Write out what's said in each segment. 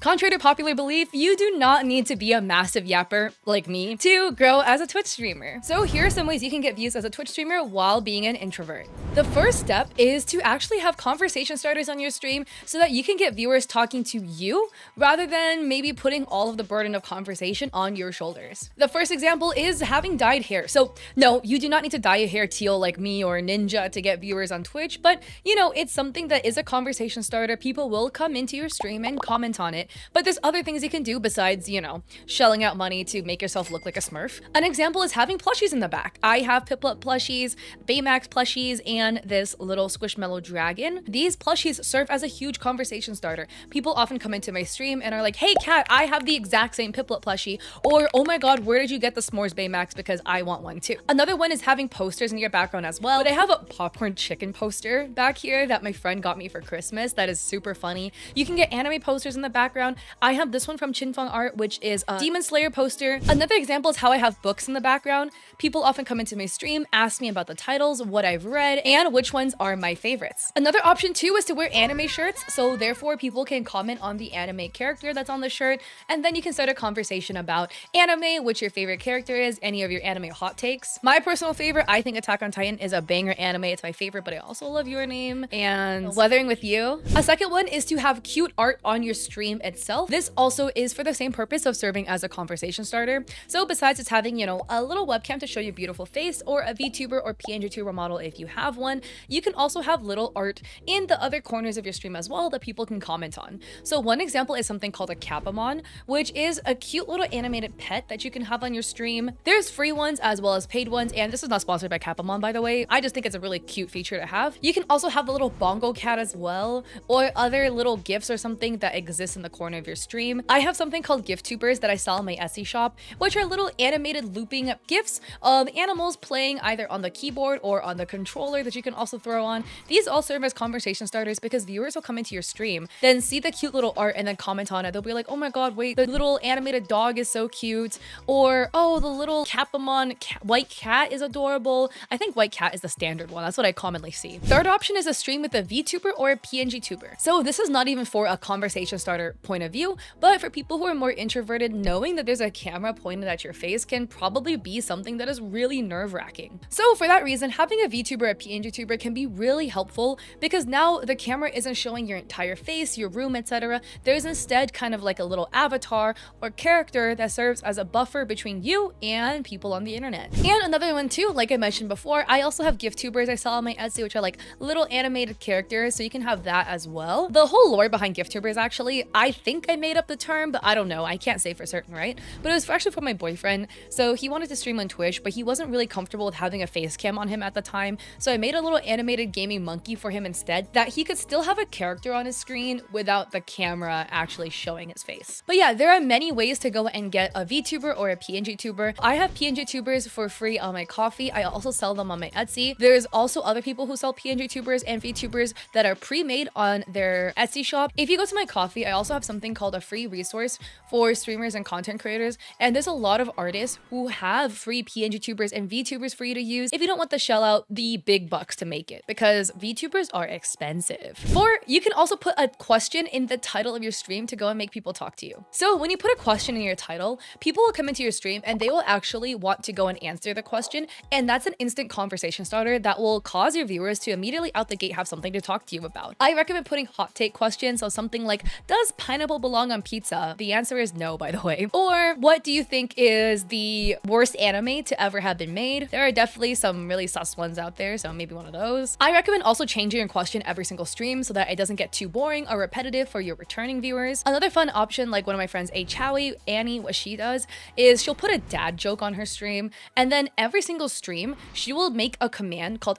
Contrary to popular belief, you do not need to be a massive yapper like me to grow as a Twitch streamer. So here are some ways you can get views as a Twitch streamer while being an introvert. The first step is to actually have conversation starters on your stream so that you can get viewers talking to you rather than maybe putting all of the burden of conversation on your shoulders. The first example is having dyed hair. So no, you do not need to dye your hair teal like me or Ninja to get viewers on Twitch, but you know, it's something that is a conversation starter. People will come into your stream and comment on it, but there's other things you can do besides, you know, shelling out money to make yourself look like a Smurf. An example is having plushies in the back. I have Piplup plushies, Baymax plushies, and this little Squishmallow dragon. These plushies serve as a huge conversation starter. People often come into my stream and are like, hey Kat, I have the exact same Piplup plushie, or oh my god, where did you get the s'mores Baymax because I want one too. Another one is having posters in your background as well. But I have a popcorn chicken poster back here that my friend got me for Christmas that is super funny. You can get anime posters in the background. I have this one from Chinfeng Art, which is a Demon Slayer poster. Another example is how I have books in the background. People often come into my stream, ask me about the titles, what I've read, and which ones are my favorites. Another option too is to wear anime shirts, so therefore people can comment on the anime character that's on the shirt, and then you can start a conversation about anime, which your favorite character is, any of your anime hot takes. My personal favorite, I think Attack on Titan is a banger anime. It's my favorite, but I also love Your Name and Weathering with You. A second one is to have cute art on your stream itself. This also is for the same purpose of serving as a conversation starter. So besides just having, you know, a little webcam to show your beautiful face, or a VTuber or PNG tuber model if you have one, you can also have little art in the other corners of your stream as well that people can comment on. So one example is something called a Capamon, which is a cute little animated pet that you can have on your stream. There's free ones as well as paid ones, and this is not sponsored by Capamon, by the way. I just think it's a really cute feature to have. You can also have the little bongo cat as well, or other little gifs or something that exists in the corner of your stream. I have something called Vtubers that I sell in my Etsy shop, which are little animated looping gifs of animals playing either on the keyboard or on the controller that you can also throw on. These all serve as conversation starters because viewers will come into your stream, then see the cute little art and then comment on it. They'll be like, oh my god, wait, the little animated dog is so cute, or oh, the little Capamon white cat is adorable. I think white cat is the standard one. That's what I commonly see. Third option is a stream with a VTuber or a PNG tuber. So this is not even for a conversation starter point of view, but for people who are more introverted, knowing that there's a camera pointed at your face can probably be something that is really nerve-wracking. So for that reason, having a VTuber or a PNG tuber can be really helpful because now the camera isn't showing your entire face, your room, etc. There's instead kind of like a little avatar or character that serves as a buffer between you and people on the internet. And another one too, like I mentioned before, I also have gift tubers I sell on my Etsy, which are like little animated characters, so you can have that as well. The whole lore behind gift tubers, actually, I think I made up the term, but I don't know. I can't say for certain, right? But it was actually from my boyfriend. So he wanted to stream on Twitch, but he wasn't really comfortable with having a face cam on him at the time. So I made a little animated gaming monkey for him instead, that he could still have a character on his screen without the camera actually showing his face. But yeah, there are many ways to go and get a VTuber or a PNG tuber. I have PNG tubers for free on my Ko-fi. I also sell them on my Etsy. There's also other people who sell PNG tubers and VTubers that are pre-made on their Etsy shop. If you go to my Ko-fi, I also have something called a free resource for streamers and content creators, and there's a lot of artists who have free PNG tubers and VTubers for you to use if you don't want to shell out the big bucks to make it, because VTubers are expensive. 4, you can also put a question in the title of your stream to go and make people talk to you. So when you put a question in your title, people will come into your stream and they will actually want to go and answer the question, and that's an instant conversation starter that will cause your viewers to immediately out the gate have something to talk to you about. I recommend putting hot take questions, so something like, does pineapple belong on pizza? The answer is no, by the way. Or what do you think is the worst anime to ever have been made? There are definitely some really sus ones out there, so maybe one of those. I recommend also changing your question every single stream so that it doesn't get too boring or repetitive for your returning viewers. Another fun option, like one of my friends, A Chowie, Annie, what she does is she'll put a dad joke on her stream, and then every single stream she will make a command called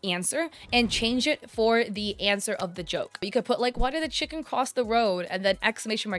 !answer and change it for the answer of the joke. You could put like, why did the chicken cross the road? And then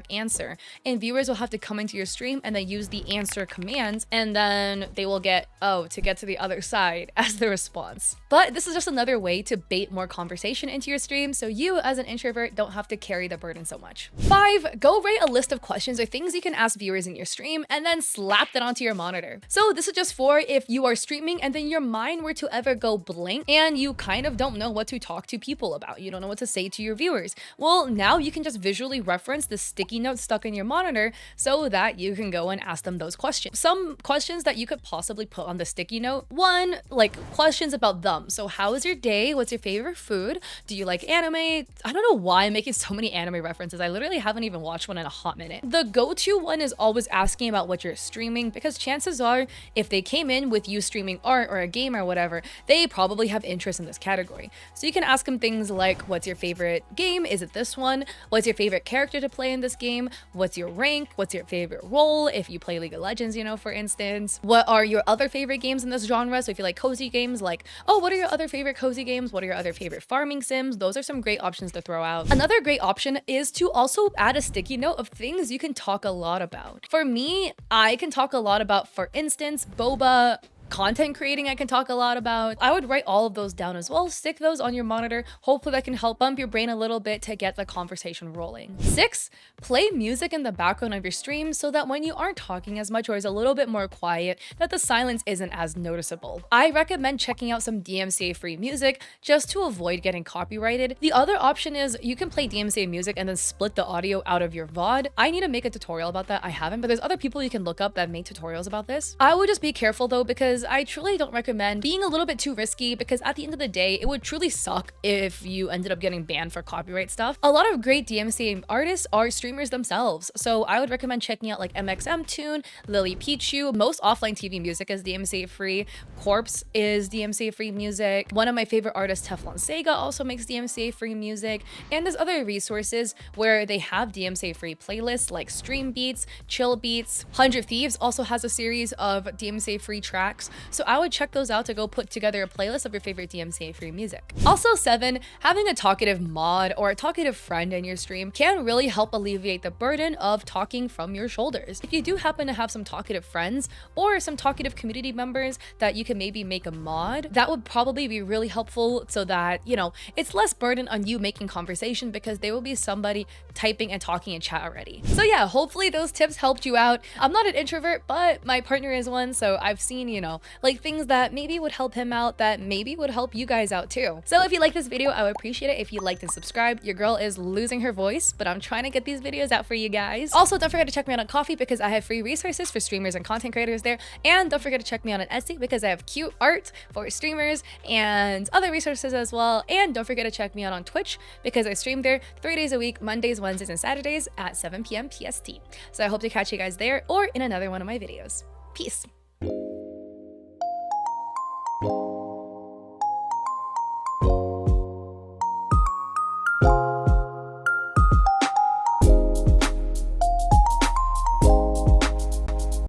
!answer, and viewers will have to come into your stream and then use the answer commands, and then they will get, oh, to get to the other side as the response. But this is just another way to bait more conversation into your stream, so you as an introvert don't have to carry the burden so much. 5, go write a list of questions or things you can ask viewers in your stream and then slap that onto your monitor. So this is just for if you are streaming and then your mind were to ever go blank and and you kind of don't know what to talk to people about. You don't know what to say to your viewers. Well, now you can just visually reference the sticky note stuck in your monitor so that you can go and ask them those questions. Some questions that you could possibly put on the sticky note. One, like questions about them. So how was your day? What's your favorite food? Do you like anime? I don't know why I'm making so many anime references. I literally haven't even watched one in a hot minute. The go-to one is always asking about what you're streaming, because chances are if they came in with you streaming art or a game or whatever, they probably have interest in this category. So you can ask them things like, what's your favorite game? Is it this one? What's your favorite character to play in this game? What's your rank? What's your favorite role? If you play League of Legends, you know, for instance. What are your other favorite games in this genre? So if you like cozy games, like, oh, what are your other favorite cozy games? What are your other favorite farming sims? Those are some great options to throw out. Another great option is to also add a sticky note of things you can talk a lot about. For me, I can talk a lot about, for instance, boba. Content creating I can talk a lot about. I would write all of those down as well. Stick those on your monitor. Hopefully that can help bump your brain a little bit to get the conversation rolling. 6, play music in the background of your stream so that when you aren't talking as much or is a little bit more quiet, that the silence isn't as noticeable. I recommend checking out some DMCA free music just to avoid getting copyrighted. The other option is you can play DMCA music and then split the audio out of your VOD. I need to make a tutorial about that. I haven't, but there's other people you can look up that make tutorials about this. I would just be careful though, because I truly don't recommend being a little bit too risky, because at the end of the day, it would truly suck if you ended up getting banned for copyright stuff. A lot of great DMCA artists are streamers themselves, so I would recommend checking out like MXM Tune, Lily Pichu. Most offline TV music is DMCA free. Corpse is DMCA free music. One of my favorite artists, Teflon Sega, also makes DMCA free music. And there's other resources where they have DMCA free playlists like Stream Beats, Chill Beats. 100 Thieves also has a series of DMCA free tracks. So I would check those out to go put together a playlist of your favorite DMCA free music. Also 7, having a talkative mod or a talkative friend in your stream can really help alleviate the burden of talking from your shoulders. If you do happen to have some talkative friends or some talkative community members that you can maybe make a mod, that would probably be really helpful so that, you know, it's less burden on you making conversation because there will be somebody typing and talking in chat already. So yeah, hopefully those tips helped you out. I'm not an introvert, but my partner is one, so I've seen, you know, like things that maybe would help him out that maybe would help you guys out too. So if you like this video, I would appreciate it if you liked and subscribed. Your girl is losing her voice, but I'm trying to get these videos out for you guys. Also, don't forget to check me out on Ko-fi because I have free resources for streamers and content creators there. And don't forget to check me out on Etsy because I have cute art for streamers and other resources as well. And don't forget to check me out on Twitch because I stream there 3 days a week, Mondays, Wednesdays, and Saturdays at 7 p.m. PST. So I hope to catch you guys there or in another one of my videos. Peace.